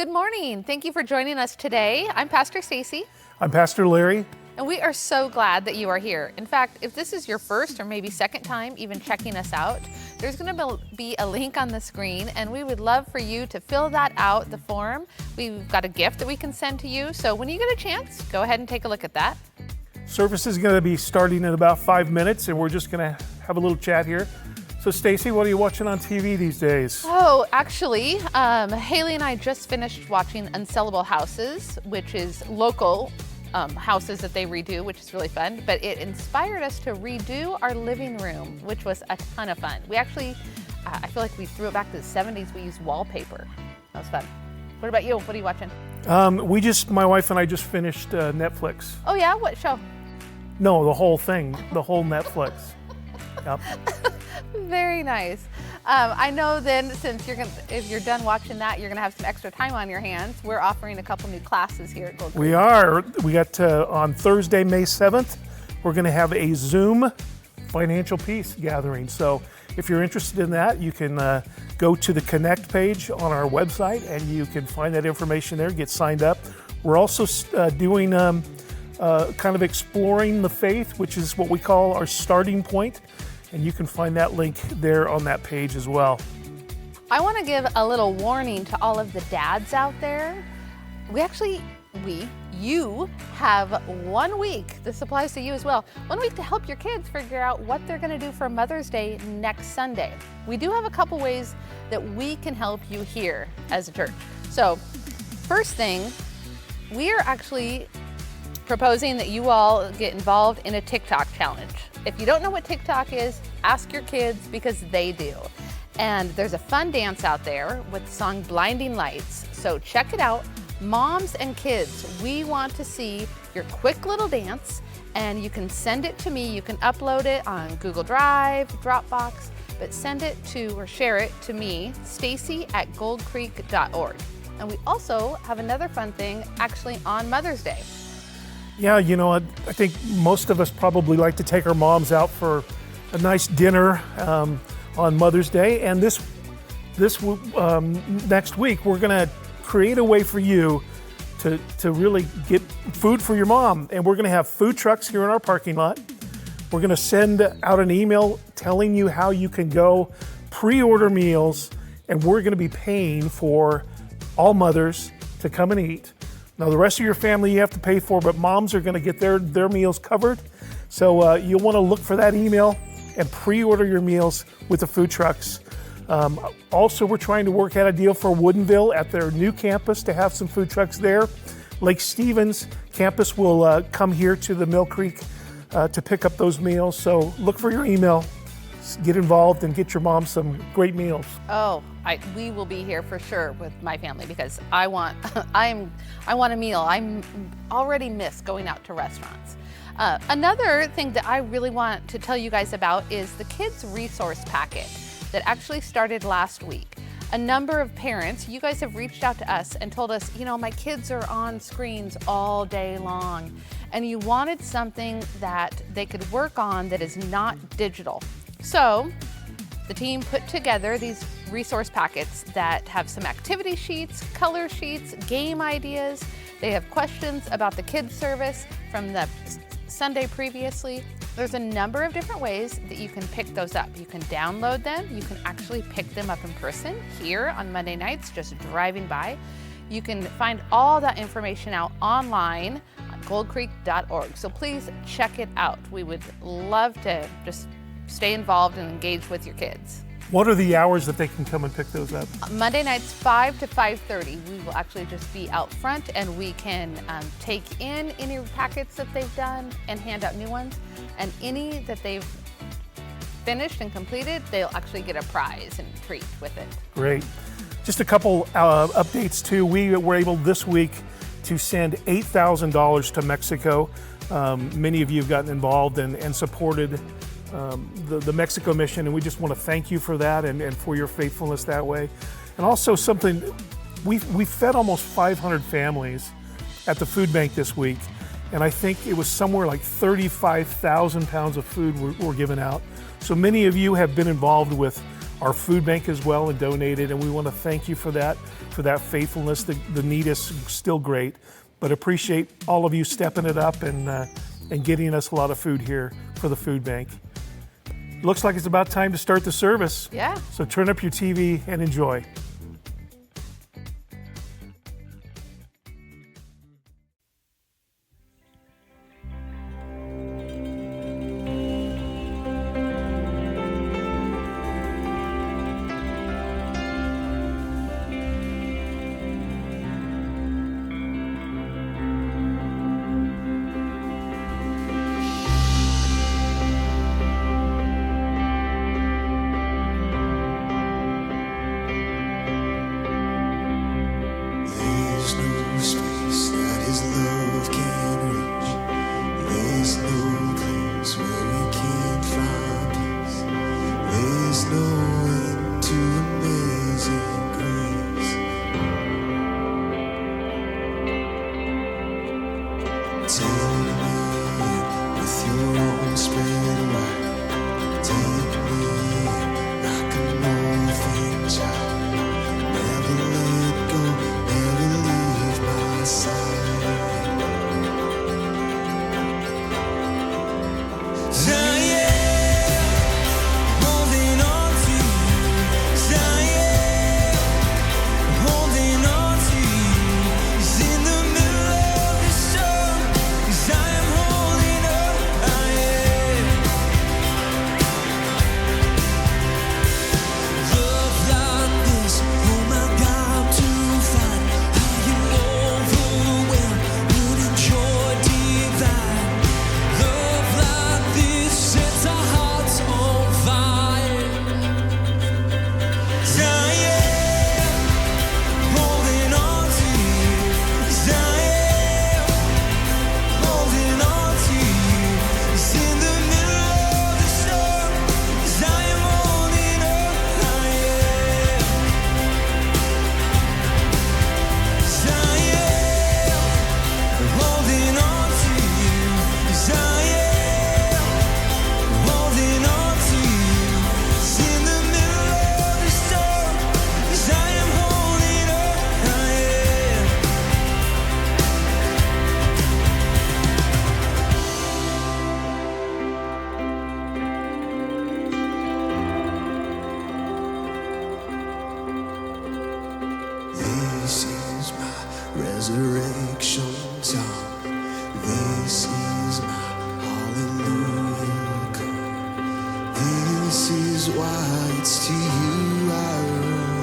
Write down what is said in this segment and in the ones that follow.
Good morning. Thank you for joining us today. I'm Pastor Stacy. I'm Pastor Larry. And we are so glad that you are here. In fact, if this is your first or maybe second time even checking us out, there's going to be a link on the screen, and we would love for you to fill that out, the form. We've got a gift that we can send to you. So when you get a chance, go ahead and take a look at that. Service is going to be starting in about 5 minutes, and we're just going to have a little chat here. So Stacy, what are you watching on TV these days? Oh, actually, Haley and I just finished watching Unsellable Houses, which is local houses that they redo, which is really fun. But it inspired us to redo our living room, which was a ton of fun. We actually, I feel like we threw it back to the 70s. We used wallpaper. That was fun. What about you? What are you watching? My wife and I just finished Netflix. Oh yeah, what show? No, the whole thing, the whole Netflix. Yep. Very nice. I know then, since if you're done watching that, you're gonna have some extra time on your hands. We're offering a couple new classes here at Gold Creek. We are. We got on Thursday, May 7th, we're gonna have a Zoom financial peace gathering. So if you're interested in that, you can go to the Connect page on our website and you can find that information there, get signed up. We're also doing kind of exploring the faith, which is what we call our starting point. And you can find that link there on that page as well. I want to give a little warning to all of the dads out there. You have 1 week, this applies to you as well, 1 week to help your kids figure out what they're going to do for Mother's Day next Sunday. We do have a couple ways that we can help you here as a church. So, first thing, we are actually proposing that you all get involved in a TikTok challenge. If you don't know what TikTok is, ask your kids because they do. And there's a fun dance out there with the song Blinding Lights. So check it out. Moms and kids, we want to see your quick little dance, and you can send it to me. You can upload it on Google Drive, Dropbox, but send it to or share it to me, stacy@goldcreek.org. And we also have another fun thing actually on Mother's Day. Yeah, you know, I think most of us probably like to take our moms out for a nice dinner on Mother's Day. And this next week, we're going to create a way for you to really get food for your mom. And we're going to have food trucks here in our parking lot. We're going to send out an email telling you how you can go pre-order meals, and we're going to be paying for all mothers to come and eat. Now, the rest of your family you have to pay for, but moms are going to get their meals covered. So you'll want to look for that email and pre-order your meals with the food trucks. Also, we're trying to work out a deal for Woodinville at their new campus to have some food trucks there. Lake Stevens campus will come here to the Mill Creek to pick up those meals. So look for your email, get involved, and get your mom some great meals. Oh, we will be here for sure with my family because I want a meal. I'm already miss going out to restaurants. Another thing that I really want to tell you guys about is the kids resource packet that actually started last week. A number of parents, you guys have reached out to us and told us, you know, my kids are on screens all day long, and you wanted something that they could work on that is not digital. So the team put together these resource packets that have some activity sheets, color sheets, game ideas. They have questions about the kids service from the Sunday previously. There's a number of different ways that you can pick those up. You can download them. You can actually pick them up in person here on Monday nights, just driving by. You can find all that information out online on goldcreek.org. So please check it out. We would love to just stay involved and engage with your kids. What are the hours that they can come and pick those up? Monday nights, 5 to 5:30. We will actually just be out front, and we can take in any packets that they've done and hand out new ones. And any that they've finished and completed, they'll actually get a prize and treat with it. Great. Just a couple updates too. We were able this week to send $8,000 to Mexico. Many of you have gotten involved and supported the Mexico mission, and we just want to thank you for that and for your faithfulness that way. And also something, we fed almost 500 families at the food bank this week, and I think it was somewhere like 35,000 pounds of food were given out. So many of you have been involved with our food bank as well and donated, and we want to thank you for that faithfulness. The need is still great, but appreciate all of you stepping it up and getting us a lot of food here for the food bank. Looks like it's about time to start the service. Yeah. So turn up your TV and enjoy. Resurrection song. This is my hallelujah come. This is why it's to you I run.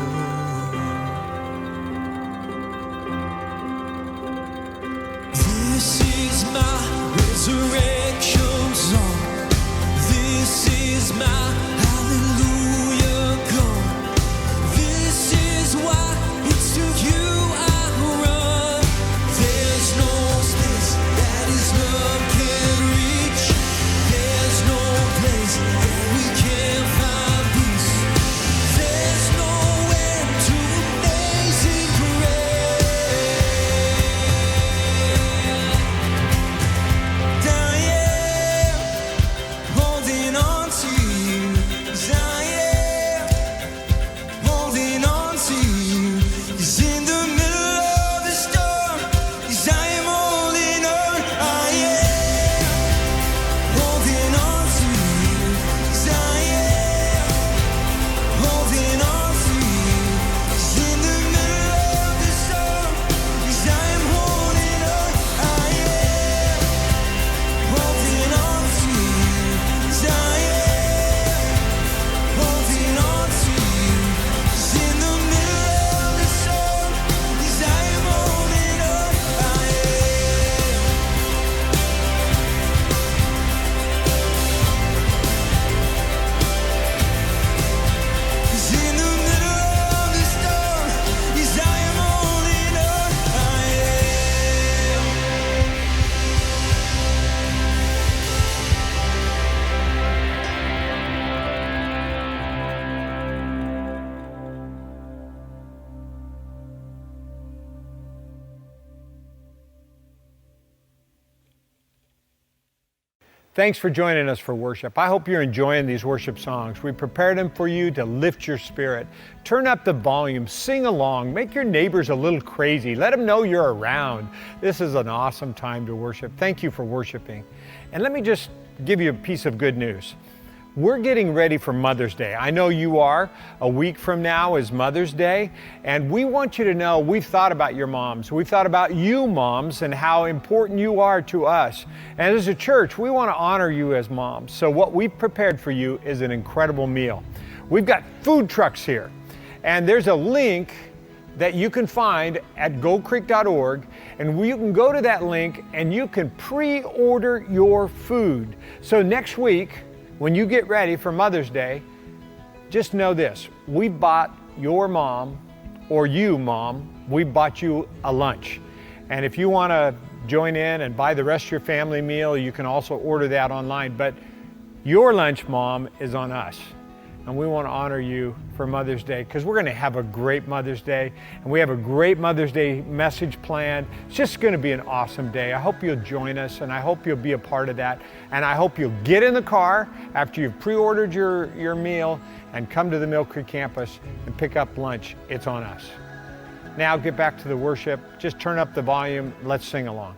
This is my resurrection song. This is my hallelujah come. This is why it's to you I run. There's no space that his love can reach. There's no place where we can find peace. There's no end to amazing grace. Dying, holding on to you. Thanks for joining us for worship. I hope you're enjoying these worship songs. We prepared them for you to lift your spirit. Turn up the volume, sing along, make your neighbors a little crazy. Let them know you're around. This is an awesome time to worship. Thank you for worshiping. And let me just give you a piece of good news. We're getting ready for Mother's Day. I know you are. A week from now is Mother's Day, and we want you to know we've thought about your moms. We've thought about you moms and how important you are to us. And as a church, we want to honor you as moms. So what we've prepared for you is an incredible meal. We've got food trucks here, and there's a link that you can find at goldcreek.org, and you can go to that link and you can pre-order your food. So next week, when you get ready for Mother's Day, just know this: we bought your mom, or you mom, we bought you a lunch. And if you want to join in and buy the rest of your family meal, you can also order that online. But your lunch, mom, is on us. And we want to honor you for Mother's Day, because we're going to have a great Mother's Day, and we have a great Mother's Day message planned. It's just going to be an awesome day. I hope you'll join us, and I hope you'll be a part of that. And I hope you'll get in the car after you've pre-ordered your meal and come to the Mill Creek campus and pick up lunch. It's on us. Now get back to the worship. Just turn up the volume. Let's sing along.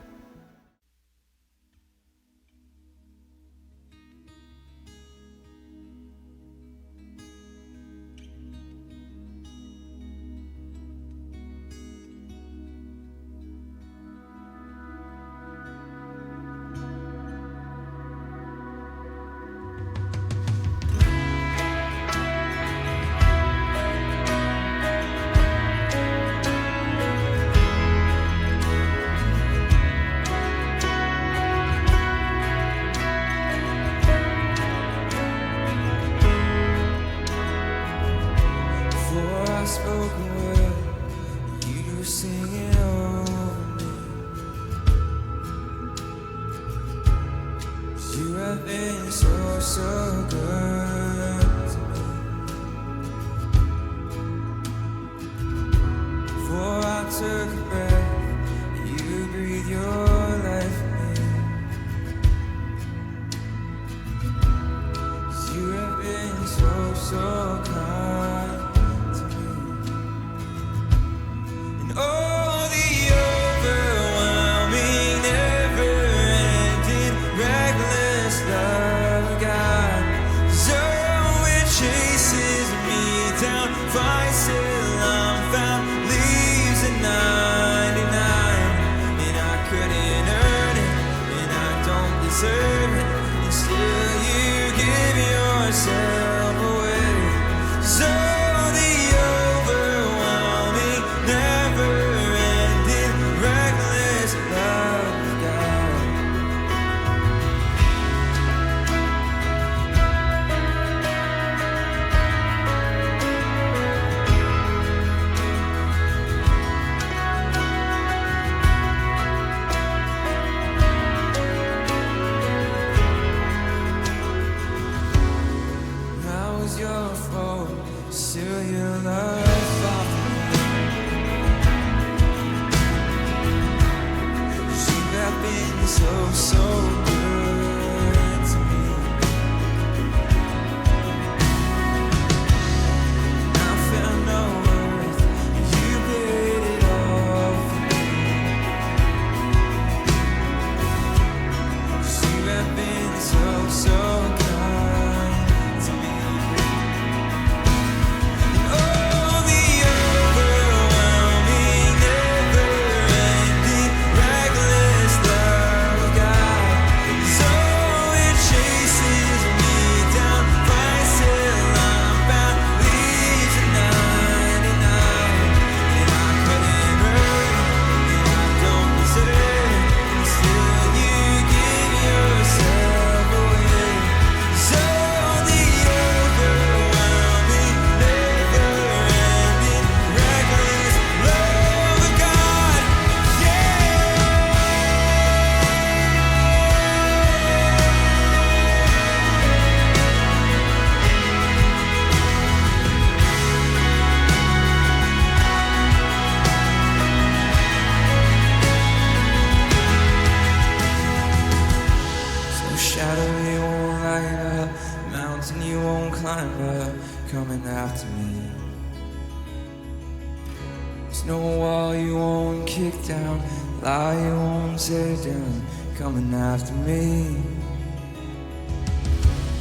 So kind to me. Oh, coming after me. There's no wall you won't kick down, lie you won't tear down, coming after me.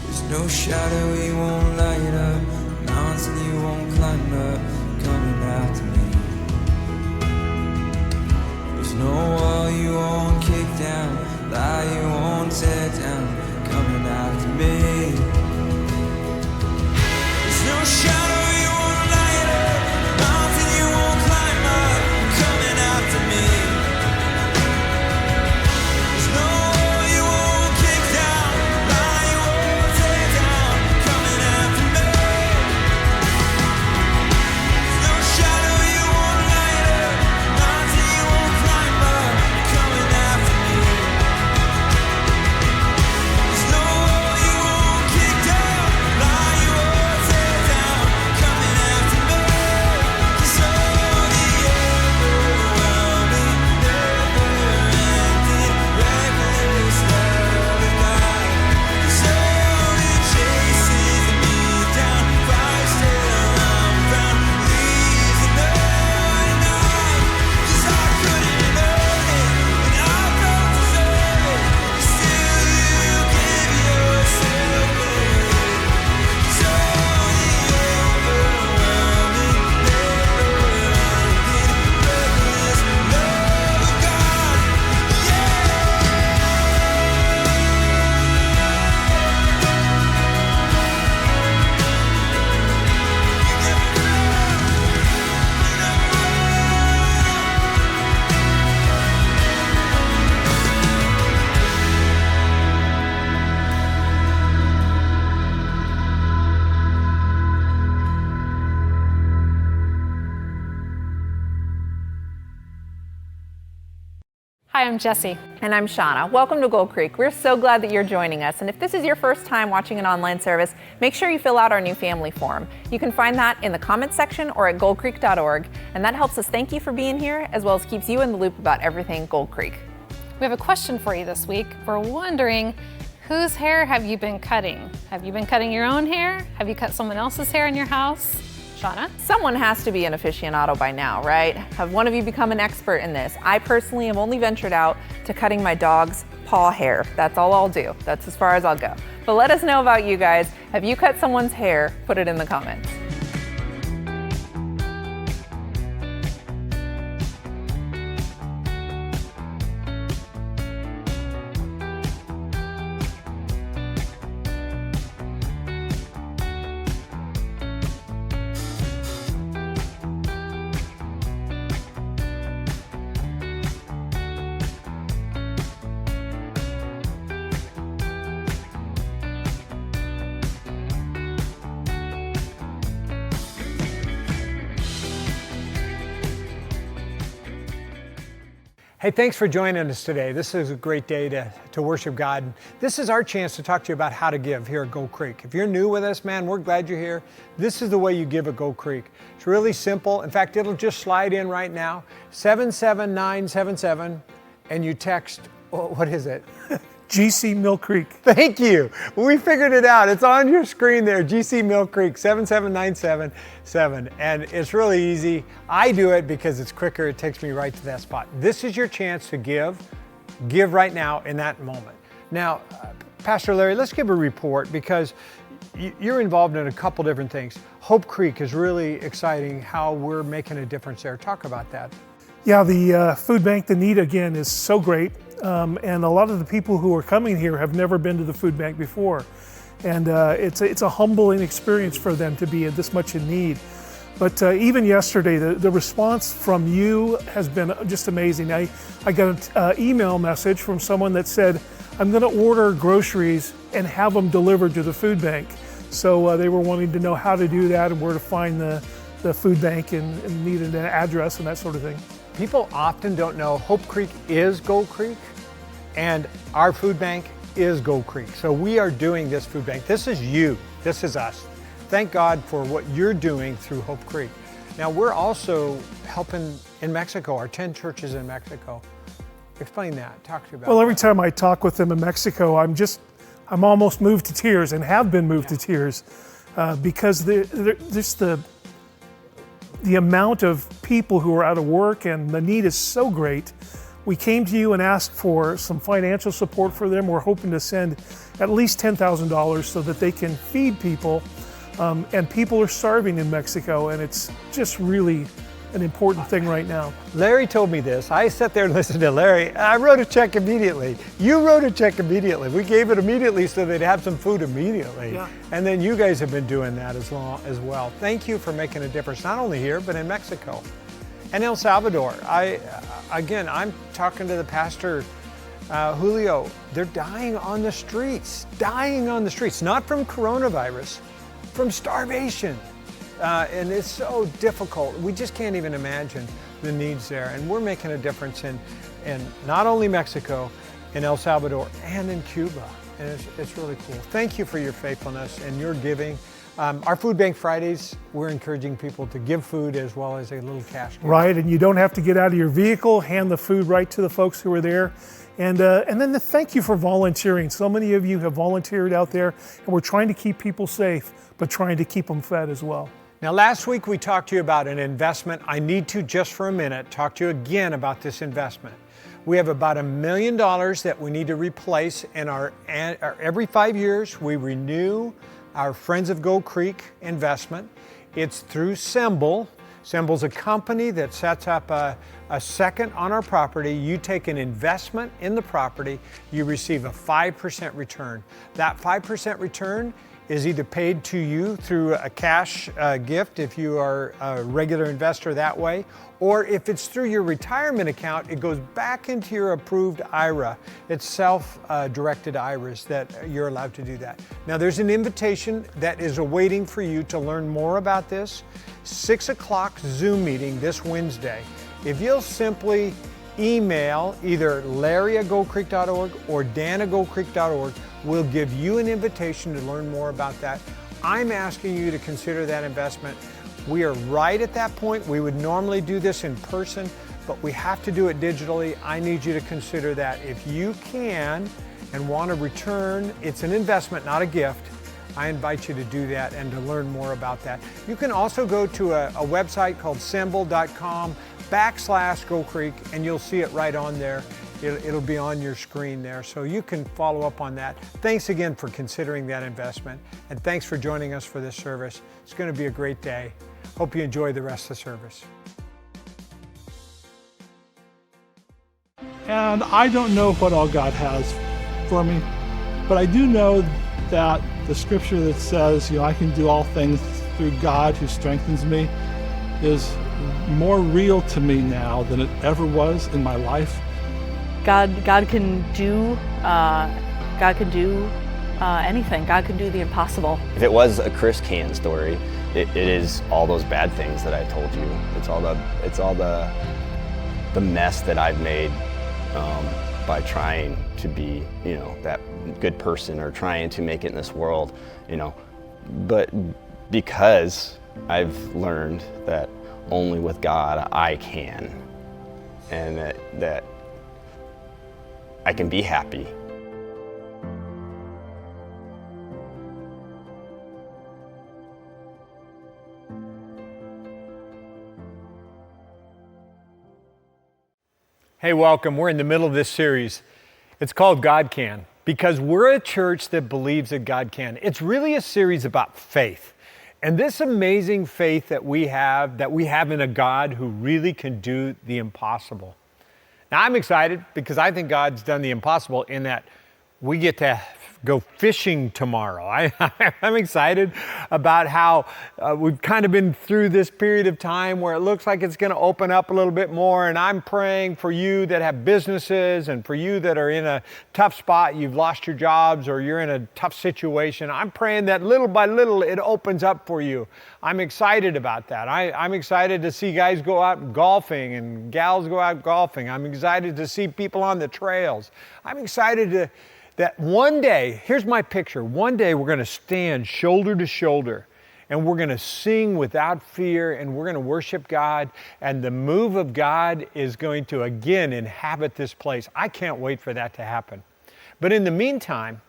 There's no shadow you won't light up, mountain you won't climb up, coming after me. There's no wall you won't kick down, lie you won't tear down, coming after me. There's no shadow you won't light up, mountain you won't climb up, coming after me. There's no wall you won't kick down, lie you won't tear down, coming after me. There's no shadow you won't light up, mountain you won't climb up, coming after me. There's no wall you won't kick down, lie you won't tear down, coming after me. 'Cause all the overwhelming, never-ending, reckless love of God. 'Cause all it chases me down, fires till I'm found, leaves in the night. 'Cause I couldn't earn it, and I don't deserve it, but still you give yourself away. 'Cause all the overwhelming, never-ending, reckless love of God, Hi, I'm Jesse. And I'm Shauna. Welcome to Gold Creek. We're so glad that you're joining us. And if this is your first time watching an online service, make sure you fill out our new family form. You can find that in the comments section or at goldcreek.org. And that helps us thank you for being here, as well as keeps you in the loop about everything Gold Creek. We have a question for you this week. We're wondering, whose hair have you been cutting? Have you been cutting your own hair? Have you cut someone else's hair in your house? Shauna? Someone has to be an aficionado by now, right? Have one of you become an expert in this? I personally have only ventured out to cutting my dog's paw hair. That's all I'll do. That's as far as I'll go. But let us know about you guys. Have you cut someone's hair? Put it in the comments. Hey, thanks for joining us today. This is a great day to worship God. This is our chance to talk to you about how to give here at Gold Creek. If you're new with us, man, we're glad you're here. This is the way you give at Gold Creek. It's really simple. In fact, it'll just slide in right now, 77977, and you text, what is it? GC Mill Creek. Thank you. We figured it out. It's on your screen there, GC Mill Creek, 77977. And it's really easy. I do it because it's quicker. It takes me right to that spot. This is your chance to give. Give right now in that moment. Now, Pastor Larry, let's give a report because you're involved in a couple different things. Hope Creek is really exciting how we're making a difference there. Talk about that. Yeah, the food bank, the need again is so great. And a lot of the people who are coming here have never been to the food bank before. And it's a humbling experience for them to be this much in need. But even yesterday, the response from you has been just amazing. I got an email message from someone that said, I'm gonna order groceries and have them delivered to the food bank. So they were wanting to know how to do that and where to find the food bank and needed an address and that sort of thing. People often don't know Hope Creek is Gold Creek and our food bank is Gold Creek. So we are doing this food bank. This is you, this is us. Thank God for what you're doing through Hope Creek. Now we're also helping in Mexico, our 10 churches in Mexico. Explain that, talk to you about Well, every that. time I talk with them in Mexico, I'm almost moved to tears and have been moved to tears because just the amount of people who are out of work and the need is so great. We came to you and asked for some financial support for them. We're hoping to send at least $10,000 so that they can feed people. And people are starving in Mexico, and it's just really an important thing right now. Larry told me this. I sat there and listened to Larry. I wrote a check immediately. You wrote a check immediately. We gave it immediately so they'd have some food immediately. Yeah. And then you guys have been doing that as well. Thank you for making a difference, not only here, but in Mexico and El Salvador. I'm talking to the pastor, Julio. They're dying on the streets, not from coronavirus, from starvation. And it's so difficult. We just can't even imagine the needs there. And we're making a difference in not only Mexico, in El Salvador, and in Cuba. And it's really cool. Thank you for your faithfulness and your giving. Our Food Bank Fridays, we're encouraging people to give food as well as a little cash gift. Right, and you don't have to get out of your vehicle, hand the food right to the folks who are there. And then thank you for volunteering. So many of you have volunteered out there, and we're trying to keep people safe, but trying to keep them fed as well. Now, last week we talked to you about an investment. I need to, just for a minute, talk to you again about this investment. We have about $1 million that we need to replace in our every 5 years we renew our Friends of Gold Creek investment. It's through Semble. Semble's a company that sets up a second on our property. You take an investment in the property, you receive a 5% return. That 5% return is either paid to you through a cash gift if you are a regular investor that way, or if it's through your retirement account, it goes back into your approved IRA. It's self-directed IRAs that you're allowed to do that. Now there's an invitation that is awaiting for you to learn more about this. 6 o'clock Zoom meeting this Wednesday. If you'll simply email either larry@goldcreek.org or dan@goldcreek.org, we'll give you an invitation to learn more about that. I'm asking you to consider that investment. We are right at that point. We would normally do this in person, but we have to do it digitally. I need you to consider that. If you can and want to return, it's an investment, not a gift. I invite you to do that and to learn more about that. You can also go to a website called semble.com/Gold Creek, and you'll see it right on there. It'll be on your screen there, so you can follow up on that. Thanks again for considering that investment, and thanks for joining us for this service. It's going to be a great day. Hope you enjoy the rest of the service. And I don't know what all God has for me, but I do know that the scripture that says, I can do all things through God who strengthens me is more real to me now than it ever was in my life. God can do anything. God can do the impossible. If it was a Chris Can story, it is all those bad things that I told you. It's all the mess that I've made by trying to be, that good person or trying to make it in this world, But because I've learned that only with God I can, and that I can be happy. Hey, welcome. We're in the middle of this series. It's called God Can, because we're a church that believes that God can. It's really a series about faith. And this amazing faith that we have in a God who really can do the impossible. Now, I'm excited because I think God's done the impossible in that we get to go fishing tomorrow. I'm excited about how we've kind of been through this period of time where it looks like it's going to open up a little bit more, and I'm praying for you that have businesses and for you that are in a tough spot, you've lost your jobs or you're in a tough situation. I'm praying that little by little it opens up for you. I'm excited about that. I'm excited to see guys go out golfing and gals go out golfing. I'm excited to see people on the trails. I'm excited that one day, here's my picture, one day we're going to stand shoulder to shoulder and we're going to sing without fear and we're going to worship God, and the move of God is going to again inhabit this place. I can't wait for that to happen. But in the meantime,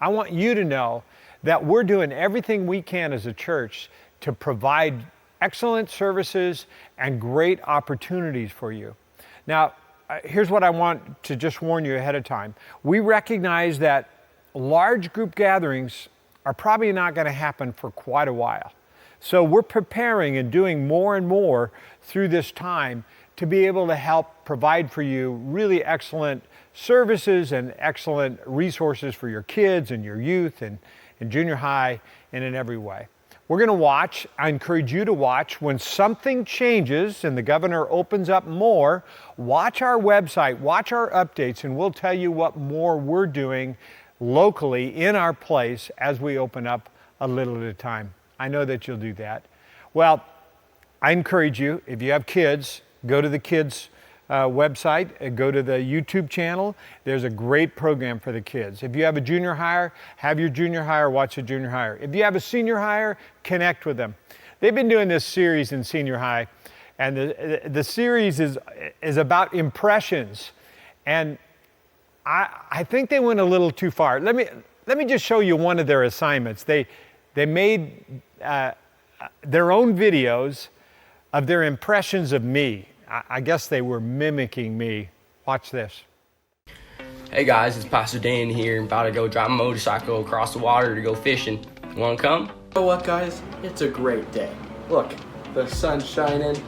I want you to know that we're doing everything we can as a church to provide excellent services and great opportunities for you. Now, here's what I want to just warn you ahead of time. We recognize that large group gatherings are probably not going to happen for quite a while. So we're preparing and doing more and more through this time to be able to help provide for you really excellent services and excellent resources for your kids and your youth and junior high and in every way. We're going to watch. I encourage you to watch when something changes and the governor opens up more. Watch our website, watch our updates, and we'll tell you what more we're doing locally in our place as we open up a little at a time. I know that you'll do that. Well, I encourage you, if you have kids, go to the kids' website, go to the YouTube channel. There's a great program for the kids. If you have a junior higher, have your junior higher watch a junior higher. If you have a senior higher, connect with them. They've been doing this series in senior high, and the series is about impressions. And I think they went a little too far. Let me just show you one of their assignments. They made their own videos of their impressions of me. I guess they were mimicking me. Watch this. Hey guys, it's Pastor Dan here. I'm about to go drive a motorcycle across the water to go fishing. You wanna come? You know what, guys? It's a great day. Look, the sun's shining.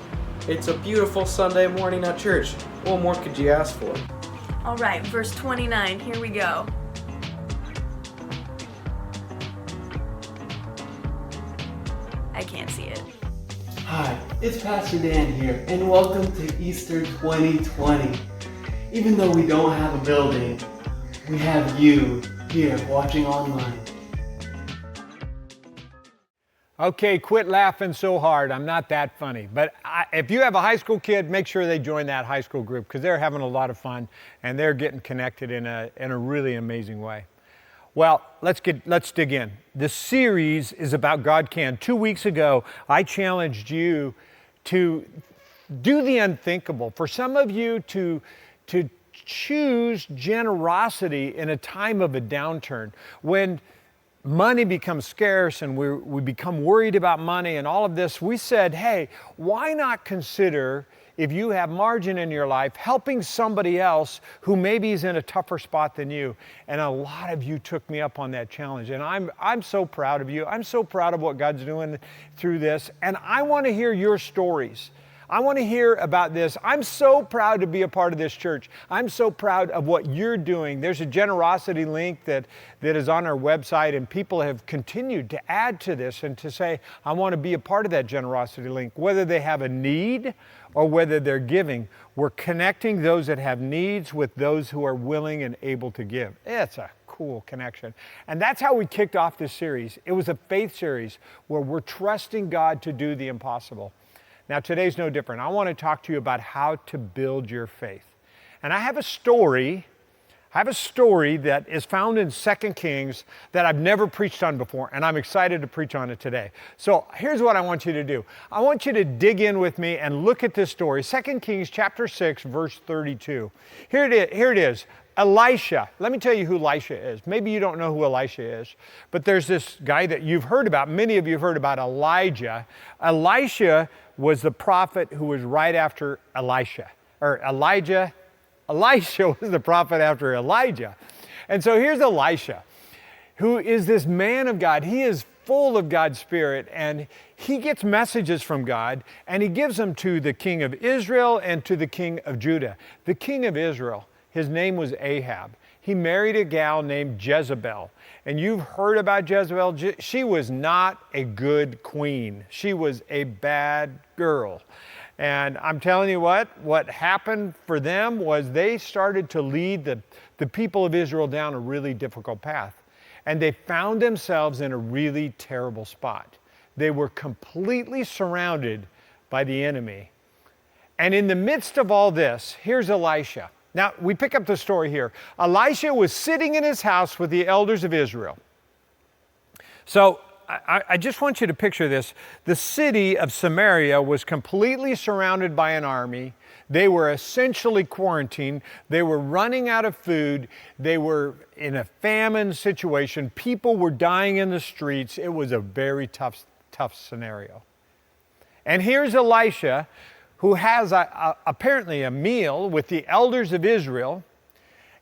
It's a beautiful Sunday morning at church. What more could you ask for? All right, verse 29, here we go. I can't see it. Hi, it's Pastor Dan here, and welcome to Easter 2020. Even though we don't have a building, we have you here watching online. Okay, quit laughing so hard. I'm not that funny. But if you have a high school kid, make sure they join that high school group because they're having a lot of fun and they're getting connected in a really amazing way. Well, let's dig in. The series is about God Can. 2 weeks ago, I challenged you to do the unthinkable. For some of you to choose generosity in a time of a downturn when money becomes scarce and we become worried about money and all of this. We said, hey, why not consider, if you have margin in your life, helping somebody else who maybe is in a tougher spot than you? And a lot of you took me up on that challenge. And I'm so proud of you. I'm so proud of what God's doing through this. And I want to hear your stories. I want to hear about this. I'm so proud to be a part of this church. I'm so proud of what you're doing. There's a generosity link that is on our website, and people have continued to add to this and to say, I want to be a part of that generosity link, whether they have a need or whether they're giving. We're connecting those that have needs with those who are willing and able to give. It's a cool connection. And that's how we kicked off this series. It was a faith series where we're trusting God to do the impossible. Now, today's no different. I want to talk to you about how to build your faith. And I have a story that is found in 2 Kings that I've never preached on before, and I'm excited to preach on it today. So here's what I want you to do. I want you to dig in with me and look at this story. 2 Kings chapter 6, verse 32. Here it is. Elisha. Let me tell you who Elisha is. Maybe you don't know who Elisha is, but there's this guy that you've heard about. Many of you have heard about Elijah. Elisha was the prophet who was right after Elisha, or Elijah. Elisha was the prophet after Elijah. And so here's Elisha, who is this man of God. He is full of God's Spirit, and he gets messages from God, and he gives them to the king of Israel and to the king of Judah. The king of Israel, his name was Ahab. He married a gal named Jezebel. And you've heard about Jezebel. She was not a good queen. She was a bad girl. And I'm telling you what happened for them was they started to lead the people of Israel down a really difficult path. And they found themselves in a really terrible spot. They were completely surrounded by the enemy. And in the midst of all this, here's Elisha. Now, we pick up the story here. Elisha was sitting in his house with the elders of Israel. So I just want you to picture this. The city of Samaria was completely surrounded by an army. They were essentially quarantined. They were running out of food. They were in a famine situation. People were dying in the streets. It was a very tough scenario. And here's Elisha, who has apparently a meal with the elders of Israel.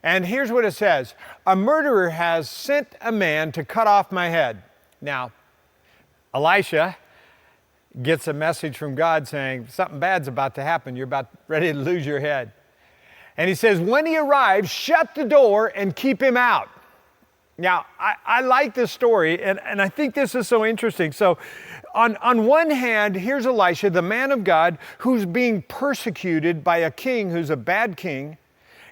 And here's what it says: a murderer has sent a man to cut off my head. Now, Elisha gets a message from God saying, something bad's about to happen. You're about ready to lose your head. And he says, when he arrives, shut the door and keep him out. Now, I like this story, and I think this is so interesting. So, on one hand, here's Elisha, the man of God, who's being persecuted by a king who's a bad king.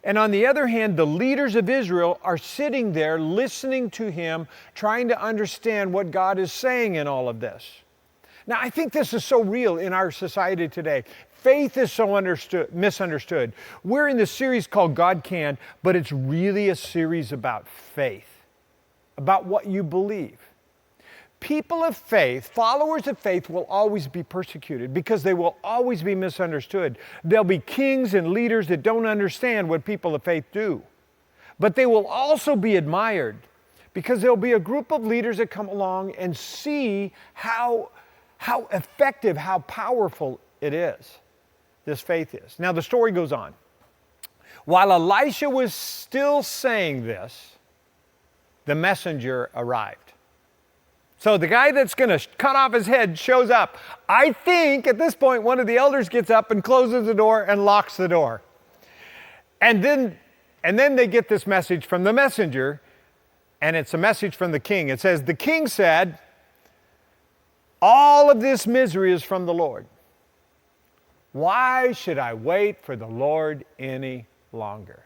And on the other hand, the leaders of Israel are sitting there listening to him, trying to understand what God is saying in all of this. Now, I think this is so real in our society today. Faith is so misunderstood. We're in this series called God Can, but it's really a series about faith, about what you believe. People of faith, followers of faith, will always be persecuted because they will always be misunderstood. There'll be kings and leaders that don't understand what people of faith do. But they will also be admired because there'll be a group of leaders that come along and see how effective, how powerful it is, this faith is. Now the story goes on. While Elisha was still saying this, the messenger arrived. So the guy that's going to cut off his head shows up. I think at this point one of the elders gets up and closes the door and locks the door. And then they get this message from the messenger, and it's a message from the king. It says, the king said, all of this misery is from the Lord. Why should I wait for the Lord any longer?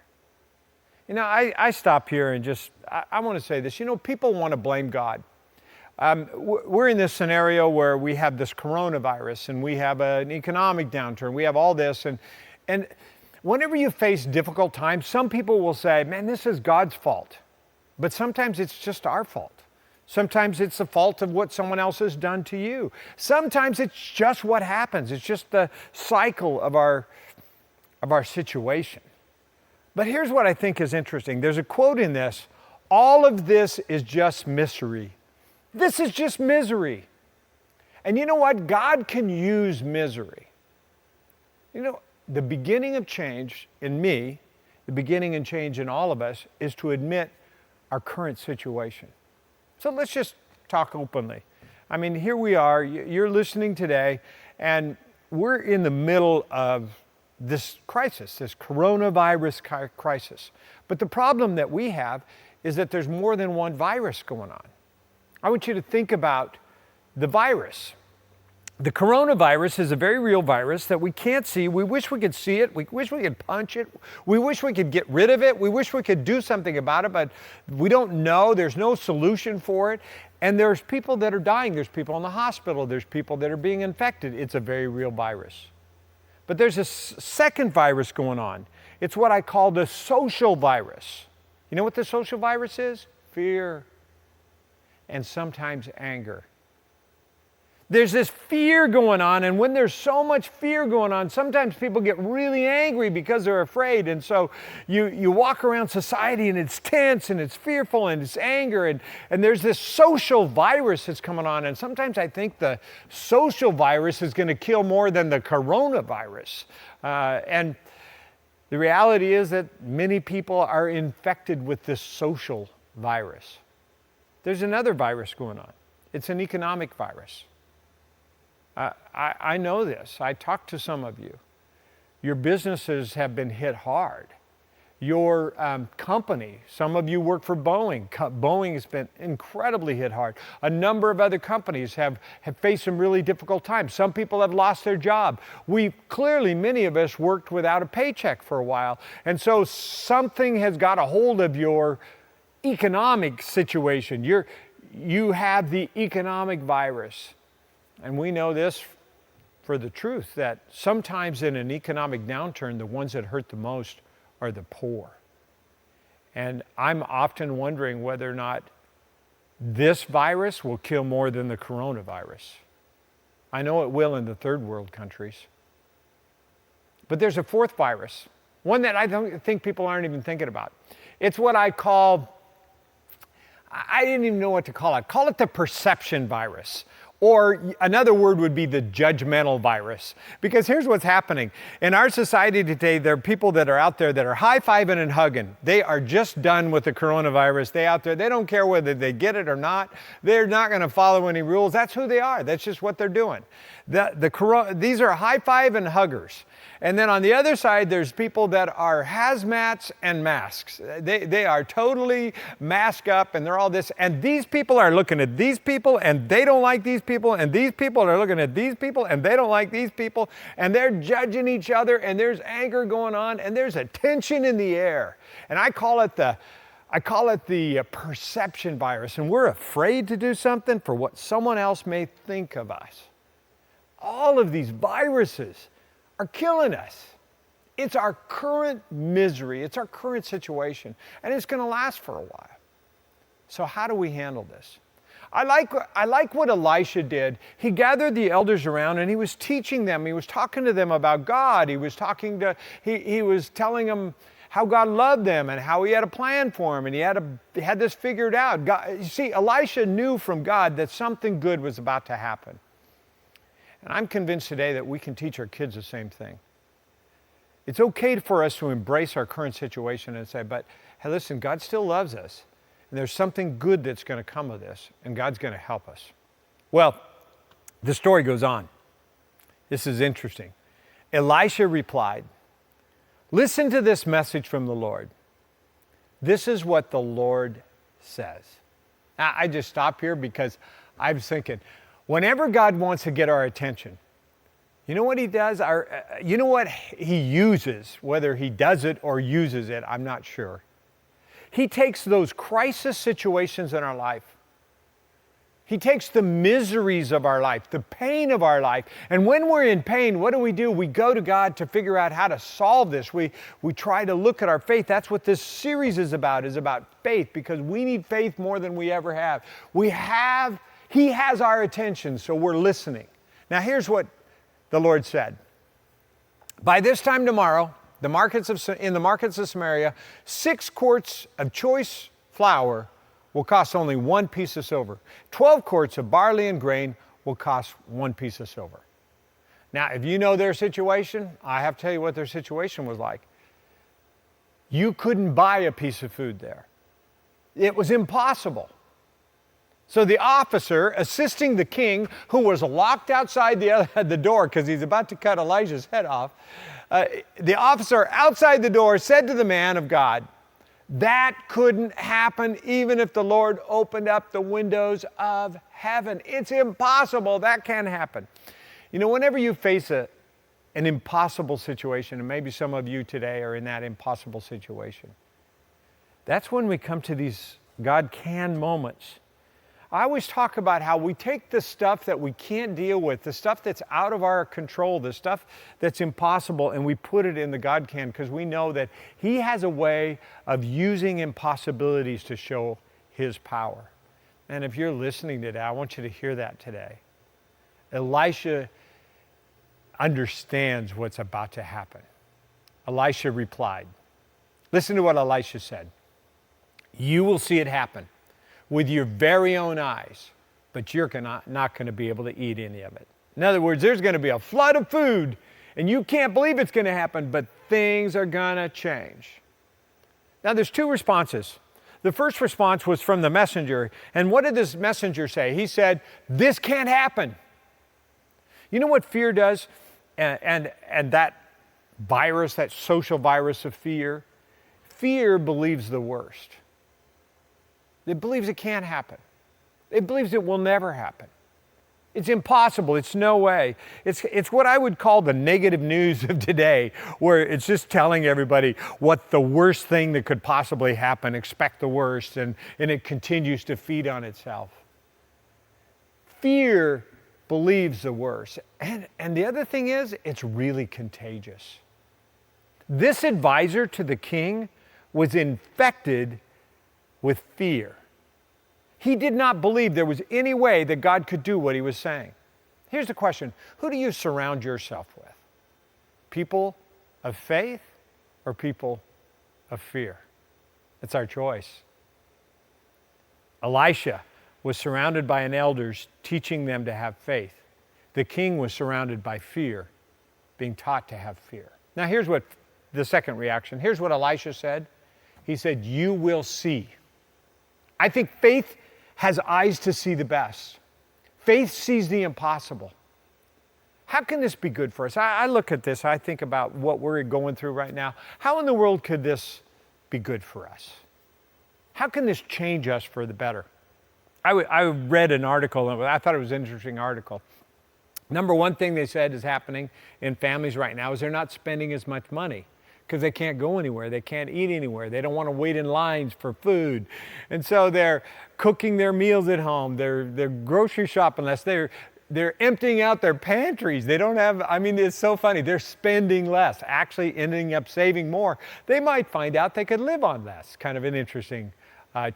You know, I stop here and just, I want to say this. You know, people want to blame God. We're in this scenario where we have this coronavirus and we have an economic downturn. We have all this. And whenever you face difficult times, some people will say, man, this is God's fault. But sometimes it's just our fault. Sometimes it's the fault of what someone else has done to you. Sometimes it's just what happens. It's just the cycle of our situation. But here's what I think is interesting. There's a quote in this: all of this is just misery. This is just misery. And you know what? God can use misery. You know, the beginning of change in me, the beginning and change in all of us, is to admit our current situation. So let's just talk openly. I mean, here we are, you're listening today, and we're in the middle of this crisis, this coronavirus crisis. But the problem that we have is that there's more than one virus going on. I want you to think about the virus. The coronavirus is a very real virus that we can't see. We wish we could see it. We wish we could punch it. We wish we could get rid of it. We wish we could do something about it, but we don't know. There's no solution for it. And there's people that are dying. There's people in the hospital. There's people that are being infected. It's a very real virus. But there's a second virus going on. It's what I call the social virus. You know what the social virus is? Fear. And sometimes anger. There's this fear going on, and when there's so much fear going on, sometimes people get really angry because they're afraid. And so you walk around society and it's tense and it's fearful and it's anger, and there's this social virus that's coming on. And sometimes I think the social virus is going to kill more than the coronavirus. And the reality is that many people are infected with this social virus. There's another virus going on. It's an economic virus. I know this. I talked to some of you. Your businesses have been hit hard. Your company, some of you work for Boeing. Boeing has been incredibly hit hard. A number of other companies have faced some really difficult times. Some people have lost their job. Many of us worked without a paycheck for a while. And so something has got a hold of your economic situation. You have the economic virus. And we know this for the truth, that sometimes in an economic downturn, the ones that hurt the most are the poor. And I'm often wondering whether or not This virus will kill more than the coronavirus. I know it will in the third world countries. But there's a fourth virus, one that I don't think people aren't even thinking about. It's what I didn't even know what to call it. Call it the perception virus. Or another word would be the judgmental virus. Because here's what's happening. In our society today, there are people that are out there that are high-fiving and hugging. They are just done with the coronavirus. They out there, they don't care whether they get it or not. They're not going to follow any rules. That's who they are. That's just what they're doing. These are high-five and huggers. And then on the other side, there's people that are hazmats and masks. They are totally masked up and they're all this. And these people are looking at these people and they don't like these people. And these people are looking at these people and they don't like these people. And they're judging each other and there's anger going on and there's a tension in the air. And I call it the perception virus. And we're afraid to do something for what someone else may think of us. All of these viruses are killing us. It's our current misery. It's our current situation. And it's going to last for a while. So how do we handle this? I like what Elisha did. He gathered the elders around and he was teaching them. He was talking to them about God. He was telling them how God loved them and how he had a plan for them and he had this figured out. You see, Elisha knew from God that something good was about to happen. And I'm convinced today that we can teach our kids the same thing. It's okay for us to embrace our current situation and say, but hey, listen, God still loves us. And there's something good that's going to come of this, and God's going to help us. Well, the story goes on. This is interesting. Elisha replied, listen to this message from the Lord. This is what the Lord says. Now, I just stop here because I was thinking, whenever God wants to get our attention, you know what he does? You know what he uses, whether he does it or uses it, I'm not sure. He takes those crisis situations in our life. He takes the miseries of our life, the pain of our life. And when we're in pain, what do? We go to God to figure out how to solve this. We try to look at our faith. That's what this series is about faith, because we need faith more than we ever have. He has our attention, so we're listening. Now here's what the Lord said. By this time tomorrow, in the markets of Samaria, 6 quarts of choice flour will cost only 1 piece of silver. 12 quarts of barley and grain will cost 1 piece of silver. Now, if you know their situation, I have to tell you what their situation was like. You couldn't buy a piece of food there. It was impossible. So the officer assisting the king, who was locked outside the door because he's about to cut Elijah's head off, the officer outside the door said to the man of God, that couldn't happen even if the Lord opened up the windows of heaven. It's impossible. That can't happen. You know, whenever you face an impossible situation, and maybe some of you today are in that impossible situation, that's when we come to these God can moments. I always talk about how we take the stuff that we can't deal with, the stuff that's out of our control, the stuff that's impossible, and we put it in the God can, because we know that he has a way of using impossibilities to show his power. And if you're listening today, I want you to hear that today. Elisha understands what's about to happen. Elisha replied. Listen to what Elisha said. You will see it happen with your very own eyes, but you're not going to be able to eat any of it. In other words, there's going to be a flood of food, and you can't believe it's going to happen, but things are going to change. Now, there's 2 responses. The first response was from the messenger, and what did this messenger say? He said, this can't happen. You know what fear does? And that virus, that social virus of fear? Fear believes the worst. It believes it can't happen. It believes it will never happen. It's impossible. It's no way. It's what I would call the negative news of today, where it's just telling everybody what the worst thing that could possibly happen, expect the worst, and it continues to feed on itself. Fear believes the worst. And the other thing is, it's really contagious. This advisor to the king was infected with fear. He did not believe there was any way that God could do what he was saying. Here's the question: who do you surround yourself with? People of faith or people of fear? It's our choice. Elisha was surrounded by an elders teaching them to have faith. The king was surrounded by fear, being taught to have fear. Now here's what the second reaction. Here's what Elisha said. He said, "You will see." I think faith has eyes to see the best. Faith sees the impossible. How can this be good for us? I look at this, I think about what we're going through right now. How in the world could this be good for us? How can this change us for the better? I read an article, and I thought it was an interesting article. Number one thing they said is happening in families right now is they're not spending as much money because they can't go anywhere. They can't eat anywhere. They don't want to wait in lines for food. And so they're cooking their meals at home. They're grocery shopping less. They're emptying out their pantries. They don't have, I mean, it's so funny. They're spending less, actually ending up saving more. They might find out they could live on less. Kind of an interesting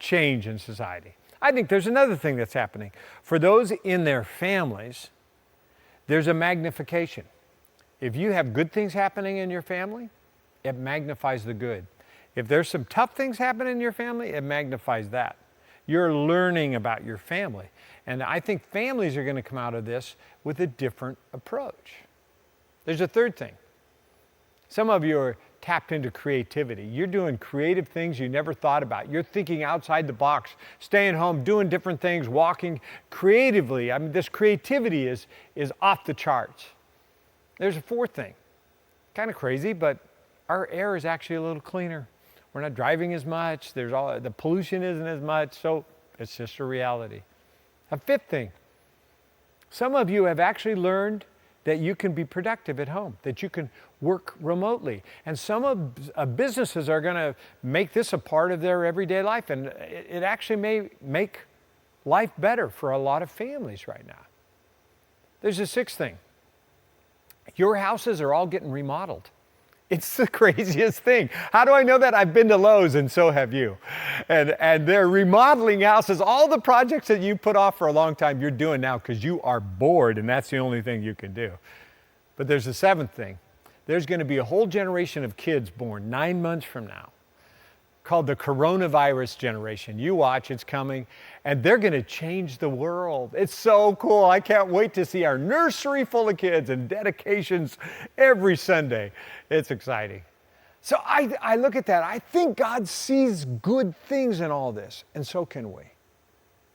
change in society. I think there's another thing that's happening. For those in their families, there's a magnification. If you have good things happening in your family, it magnifies the good. If there's some tough things happening in your family, it magnifies that. You're learning about your family. And I think families are going to come out of this with a different approach. There's a third thing. Some of you are tapped into creativity. You're doing creative things you never thought about. You're thinking outside the box, staying home, doing different things, walking creatively. I mean, this creativity is off the charts. There's a fourth thing. Kind of crazy, but our air is actually a little cleaner. We're not driving as much. The pollution isn't as much, so it's just a reality. A fifth thing. Some of you have actually learned that you can be productive at home, that you can work remotely. And some of businesses are going to make this a part of their everyday life, and it actually may make life better for a lot of families right now. There's a sixth thing. Your houses are all getting remodeled. It's the craziest thing. How do I know that? I've been to Lowe's, and so have you. And they're remodeling houses. All the projects that you put off for a long time, you're doing now because you are bored, and that's the only thing you can do. But there's a seventh thing. There's going to be a whole generation of kids born 9 months from now called the coronavirus generation. You watch, it's coming, and they're going to change the world. It's so cool. I can't wait to see our nursery full of kids and dedications every Sunday. It's exciting. So I look at that. I think God sees good things in all this, and so can we.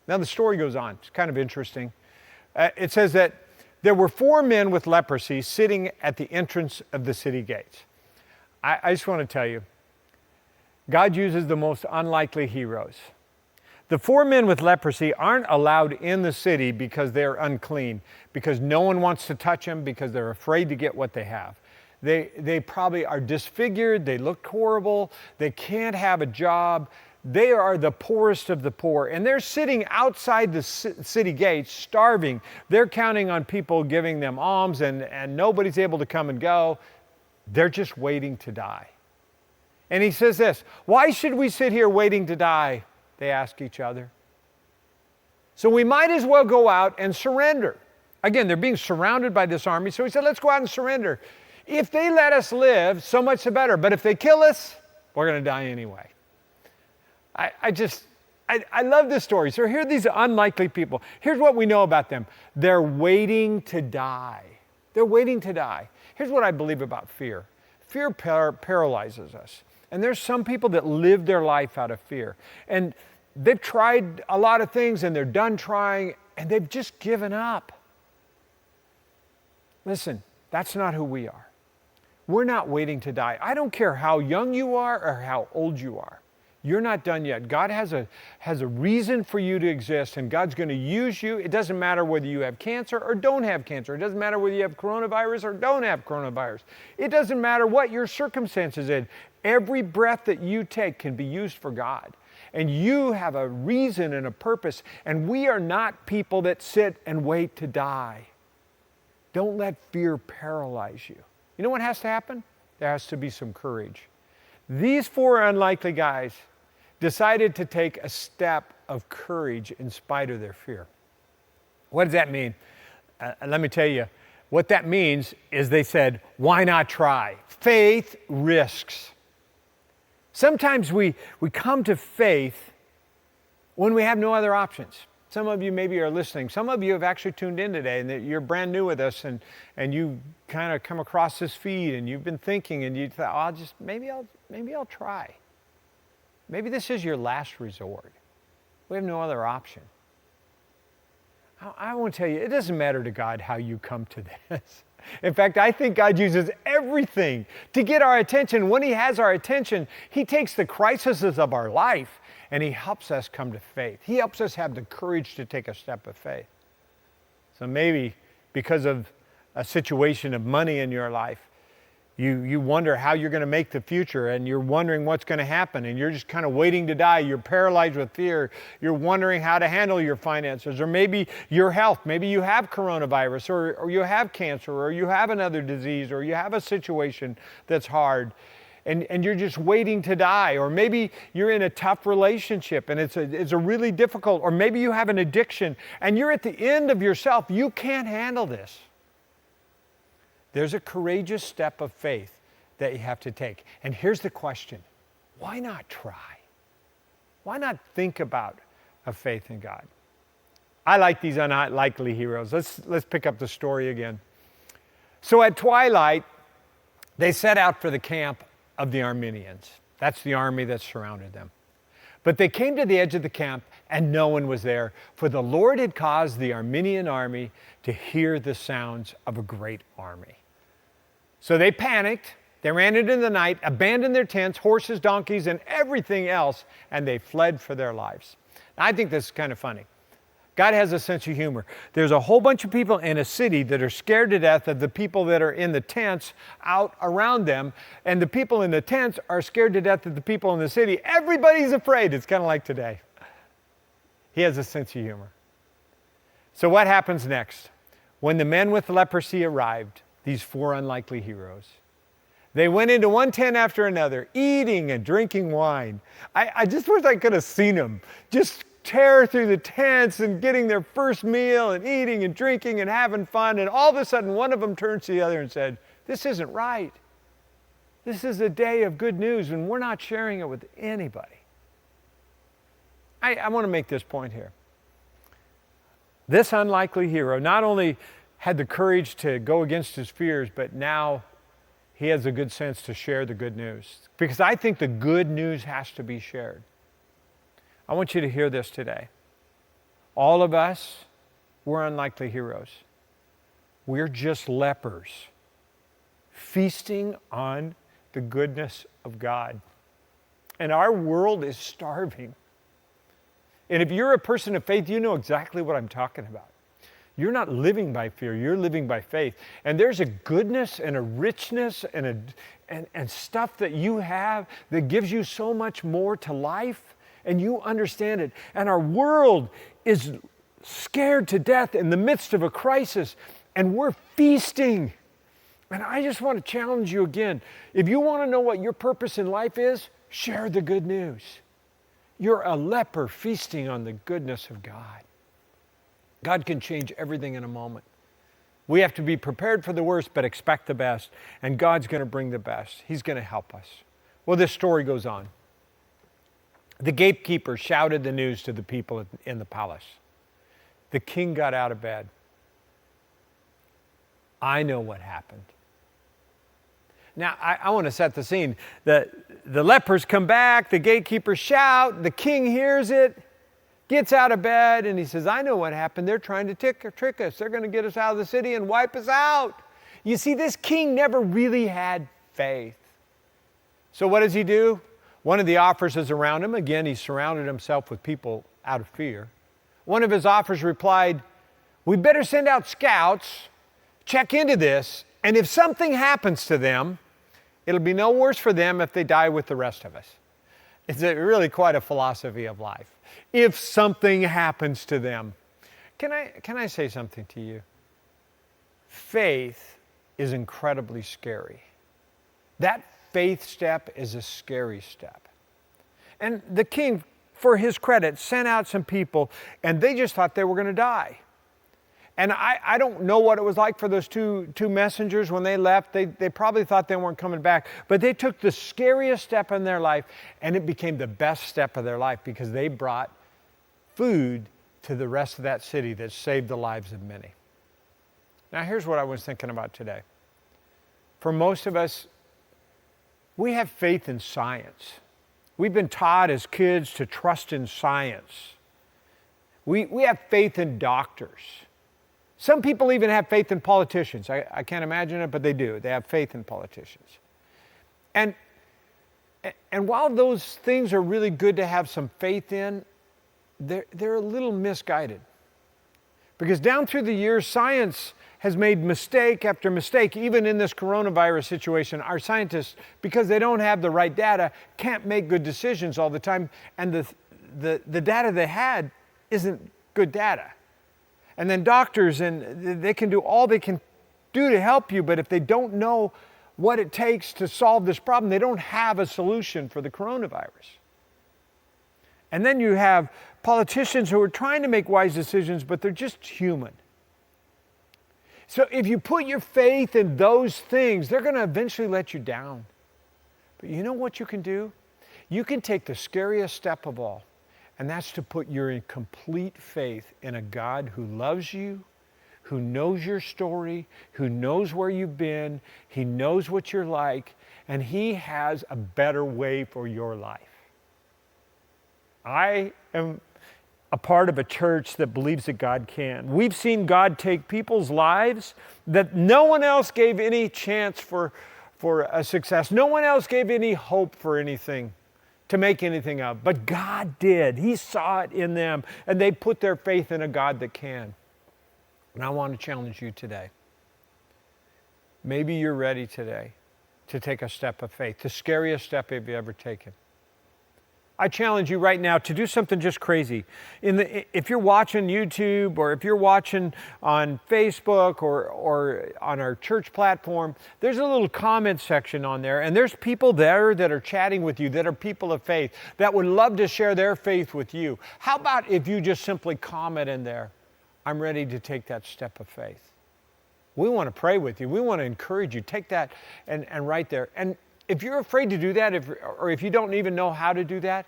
Now the story goes on. It's kind of interesting. It says that there were 4 men with leprosy sitting at the entrance of the city gates. I just want to tell you, God uses the most unlikely heroes. The 4 men with leprosy aren't allowed in the city because they're unclean, because no one wants to touch them, because they're afraid to get what they have. They probably are disfigured, they look horrible, they can't have a job. They are the poorest of the poor, and they're sitting outside the city gates starving. They're counting on people giving them alms, and nobody's able to come and go. They're just waiting to die. And he says this, "Why should we sit here waiting to die?" they ask each other. "So we might as well go out and surrender." Again, they're being surrounded by this army, so he said, let's go out and surrender. If they let us live, so much the better. But if they kill us, we're going to die anyway. I love this story. So here are these unlikely people. Here's what we know about them. They're waiting to die. They're waiting to die. Here's what I believe about fear. Fear paralyzes us. And there's some people that live their life out of fear. And they've tried a lot of things and they're done trying and they've just given up. Listen, that's not who we are. We're not waiting to die. I don't care how young you are or how old you are. You're not done yet. God has a reason for you to exist, and God's going to use you. It doesn't matter whether you have cancer or don't have cancer. It doesn't matter whether you have coronavirus or don't have coronavirus. It doesn't matter what your circumstances is. Every breath that you take can be used for God. And you have a reason and a purpose, and we are not people that sit and wait to die. Don't let fear paralyze you. You know what has to happen? There has to be some courage. These 4 unlikely guys decided to take a step of courage in spite of their fear. What does that mean? Let me tell you, what that means is they said, why not try? Faith risks. Sometimes we come to faith when we have no other options. Some of you maybe are listening. Some of you have actually tuned in today and you're brand new with us and you kind of come across this feed and you've been thinking and you thought, maybe I'll try. Maybe this is your last resort. We have no other option. I want to tell you, it doesn't matter to God how you come to this. In fact, I think God uses everything to get our attention. When He has our attention, He takes the crises of our life and He helps us come to faith. He helps us have the courage to take a step of faith. So maybe because of a situation of money in your life, you wonder how you're going to make the future and you're wondering what's going to happen and you're just kind of waiting to die. You're paralyzed with fear. You're wondering how to handle your finances or maybe your health. Maybe you have coronavirus or you have cancer or you have another disease or you have a situation that's hard and you're just waiting to die. Or maybe you're in a tough relationship and it's a really difficult, or maybe you have an addiction and you're at the end of yourself. You can't handle this. There's a courageous step of faith that you have to take. And here's the question: why not try? Why not think about a faith in God? I like these unlikely heroes. Let's pick up the story again. So at twilight, they set out for the camp of the Armenians. That's the army that surrounded them. But they came to the edge of the camp and no one was there, for the Lord had caused the Armenian army to hear the sounds of a great army. So they panicked, they ran into the night, abandoned their tents, horses, donkeys, and everything else, and they fled for their lives. Now, I think this is kind of funny. God has a sense of humor. There's a whole bunch of people in a city that are scared to death of the people that are in the tents out around them, and the people in the tents are scared to death of the people in the city. Everybody's afraid. It's kind of like today. He has a sense of humor. So what happens next? When the men with leprosy arrived, these four unlikely heroes, they went into one tent after another, eating and drinking wine. I just wish I could have seen them just tear through the tents and getting their first meal and eating and drinking and having fun. And all of a sudden, one of them turns to the other and said, "This isn't right. This is a day of good news, and we're not sharing it with anybody." I want to make this point here. This unlikely hero not only had the courage to go against his fears, but now he has a good sense to share the good news. Because I think the good news has to be shared. I want you to hear this today. All of us, we're unlikely heroes. We're just lepers feasting on the goodness of God. And our world is starving. And if you're a person of faith, you know exactly what I'm talking about. You're not living by fear, you're living by faith. And there's a goodness and a richness and stuff that you have that gives you so much more to life, and you understand it. And our world is scared to death in the midst of a crisis, and we're feasting. And I just want to challenge you again. If you want to know what your purpose in life is, share the good news. You're a leper feasting on the goodness of God. God can change everything in a moment. We have to be prepared for the worst, but expect the best. And God's going to bring the best. He's going to help us. Well, this story goes on. The gatekeeper shouted the news to the people in the palace. The king got out of bed. I know what happened. Now, I want to set the scene. The lepers come back, the gatekeepers shout, the king hears it, gets out of bed, and he says, I know what happened. They're trying to trick us. They're going to get us out of the city and wipe us out. You see, this king never really had faith. So what does he do? One of the officers around him, again, he surrounded himself with people out of fear. One of his officers replied, we better send out scouts, check into this, and if something happens to them, it'll be no worse for them if they die with the rest of us. It's really quite a philosophy of life. If something happens to them. Can I say something to you? Faith is incredibly scary. That faith step is a scary step. And the king for his credit, sent out some people, and they just thought they were going to die. And I don't know what it was like for those two messengers when they left. They probably thought they weren't coming back. But they took the scariest step in their life, and it became the best step of their life because they brought food to the rest of that city that saved the lives of many. Now, here's what I was thinking about today. For most of us, we have faith in science. We've been taught as kids to trust in science. We have faith in doctors. Some people even have faith in politicians. I can't imagine it, but they do. They have faith in politicians. And while those things are really good to have some faith in, they're a little misguided. Because down through the years, science has made mistake after mistake. Even in this coronavirus situation, our scientists, because they don't have the right data, can't make good decisions all the time. And the data they had isn't good data. And then doctors, and they can do all they can do to help you, but if they don't know what it takes to solve this problem, they don't have a solution for the coronavirus. And then you have politicians who are trying to make wise decisions, but they're just human. So if you put your faith in those things, they're going to eventually let you down. But you know what you can do? You can take the scariest step of all, and that's to put your complete faith in a God who loves you, who knows your story, who knows where you've been, He knows what you're like, and He has a better way for your life. I am a part of a church that believes that God can. We've seen God take people's lives that no one else gave any chance for a success. No one else gave any hope for anything, to make anything of. But God did. He saw it in them, and they put their faith in a God that can. And I want to challenge you today. Maybe you're ready today to take a step of faith, the scariest step you've ever taken. I challenge you right now to do something just crazy. If you're watching YouTube, or if you're watching on Facebook or on our church platform, there's a little comment section on there, and there's people there that are chatting with you, that are people of faith, that would love to share their faith with you. How about if you just simply comment in there, I'm ready to take that step of faith. We want to pray with you. We want to encourage you. Take that and write there. And if you're afraid to do that, or if you don't even know how to do that,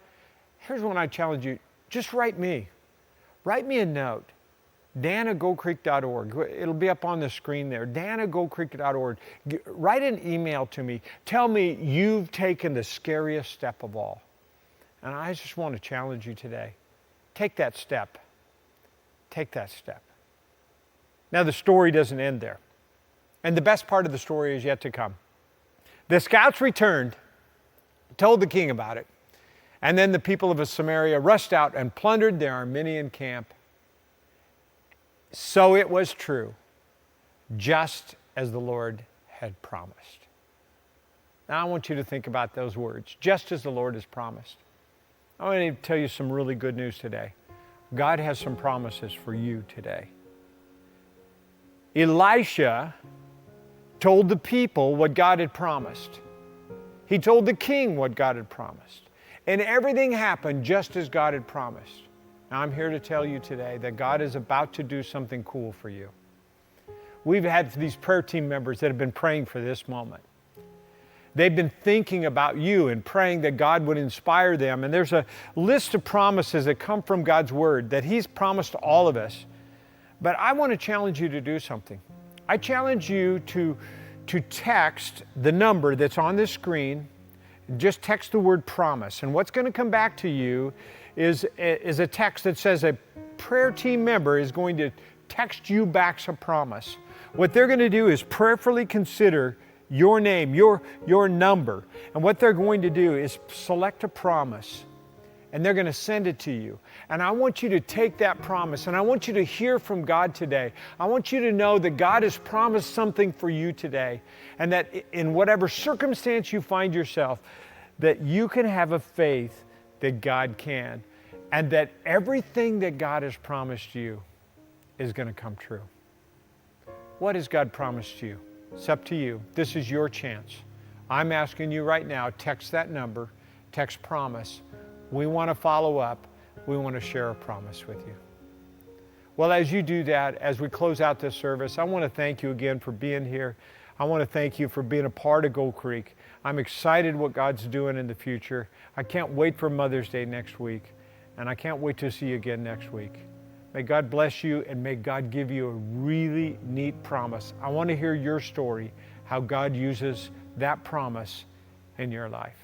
here's what I challenge you. Just write me. Write me a note. dan@goldcreek.org. It'll be up on the screen there. dan@goldcreek.org. Write an email to me. Tell me you've taken the scariest step of all. And I just want to challenge you today. Take that step. Take that step. Now, the story doesn't end there. And the best part of the story is yet to come. The scouts returned, told the king about it, and then the people of Samaria rushed out and plundered their Aramean camp. So it was true, just as the Lord had promised. Now I want you to think about those words, just as the Lord has promised. I want to tell you some really good news today. God has some promises for you today. Elisha told the people what God had promised. He told the king what God had promised. And everything happened just as God had promised. Now I'm here to tell you today that God is about to do something cool for you. We've had these prayer team members that have been praying for this moment. They've been thinking about you and praying that God would inspire them. And there's a list of promises that come from God's Word that He's promised all of us. But I want to challenge you to do something. I challenge you to text the number that's on this screen. Just text the word promise. And what's going to come back to you is a text that says a prayer team member is going to text you back some promise. What they're going to do is prayerfully consider your name, your number. And what they're going to do is select a promise, and they're going to send it to you. And I want you to take that promise, and I want you to hear from God today. I want you to know that God has promised something for you today, and that in whatever circumstance you find yourself, that you can have a faith that God can, and that everything that God has promised you is going to come true. What has God promised you? It's up to you. This is your chance. I'm asking you right now, text that number, text promise. We want to follow up. We want to share a promise with you. Well, as you do that, as we close out this service, I want to thank you again for being here. I want to thank you for being a part of Gold Creek. I'm excited what God's doing in the future. I can't wait for Mother's Day next week, and I can't wait to see you again next week. May God bless you, and may God give you a really neat promise. I want to hear your story, how God uses that promise in your life.